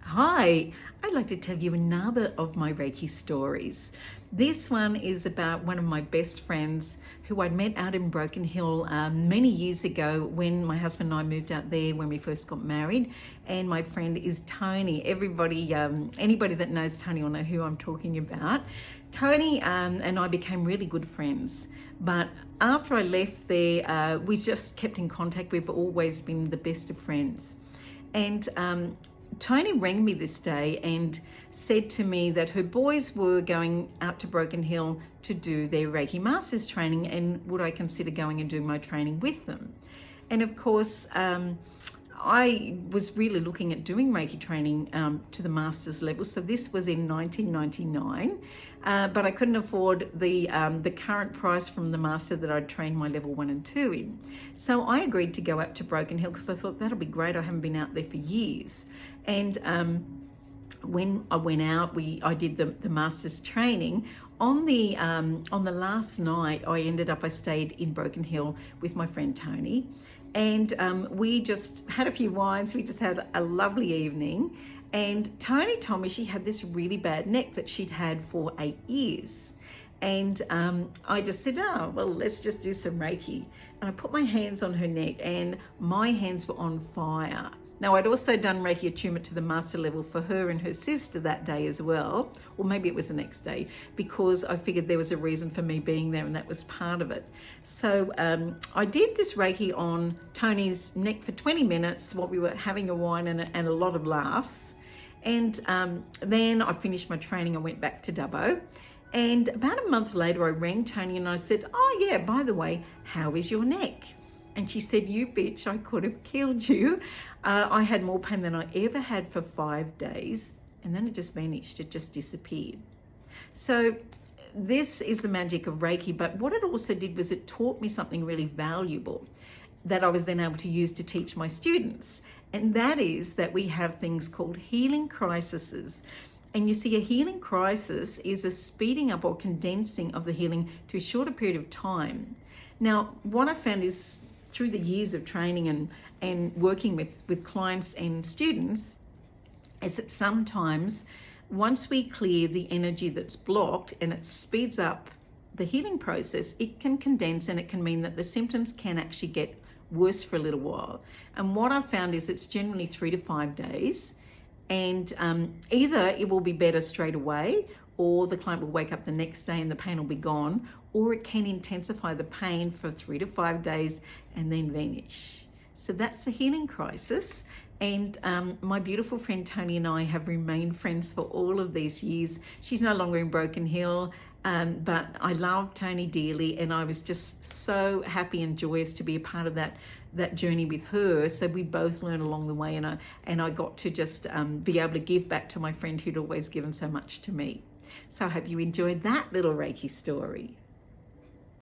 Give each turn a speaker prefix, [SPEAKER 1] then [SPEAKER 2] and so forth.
[SPEAKER 1] Hi, I'd like to tell you another of my Reiki stories. This one is about one of my best friends who I'd met out in Broken Hill many years ago when my husband and I moved out there when we first got married. And my friend is Toni. Anybody that knows Toni will know who I'm talking about. Toni and I became really good friends. But after I left there, we just kept in contact. We've always been the best of friends. And Toni rang me this day and said to me that her boys were going out to Broken Hill to do their Reiki Masters training, and would I consider going and doing my training with them? And of course, I was really looking at doing Reiki training to the Masters level. So this was in 1999, but I couldn't afford the current price from the Master that I'd trained my level 1 and 2 in. So I agreed to go up to Broken Hill because I thought that'll be great. I haven't been out there for years. And when I went out, I did the Masters training. On the last night, I stayed in Broken Hill with my friend Toni. And we just had a few wines. We just had a lovely evening. And Toni told me she had this really bad neck that she'd had for 8 years. And I just said, oh, well, let's just do some Reiki. And I put my hands on her neck and my hands were on fire. Now, I'd also done Reiki attunement to the master level for her and her sister that day as well, or maybe it was the next day, because I figured there was a reason for me being there and that was part of it. So I did this Reiki on Toni's neck for 20 minutes while we were having a wine and a lot of laughs. And then I finished my training. I went back to Dubbo. And about a month later, I rang Toni and I said, oh yeah, by the way, how is your neck? And she said, you bitch, I could have killed you. I had more pain than I ever had for 5 days. And then it just vanished. It just disappeared. So this is the magic of Reiki. But what it also did was it taught me something really valuable that I was then able to use to teach my students. And that is that we have things called healing crises. And you see, a healing crisis is a speeding up or condensing of the healing to a shorter period of time. Now, what I found is through the years of training and working with clients and students is that sometimes once we clear the energy that's blocked and it speeds up the healing process, it can condense and it can mean that the symptoms can actually get worse for a little while. And what I've found is it's generally 3 to 5 days, and either it will be better straight away, or the client will wake up the next day and the pain will be gone, or it can intensify the pain for 3 to 5 days and then vanish. So that's a healing crisis. And my beautiful friend Toni and I have remained friends for all of these years. She's no longer in Broken Hill, but I love Toni dearly, and I was just so happy and joyous to be a part of that journey with her. So we both learned along the way, and I got to just be able to give back to my friend who'd always given so much to me. So I hope you enjoyed that little Reiki story.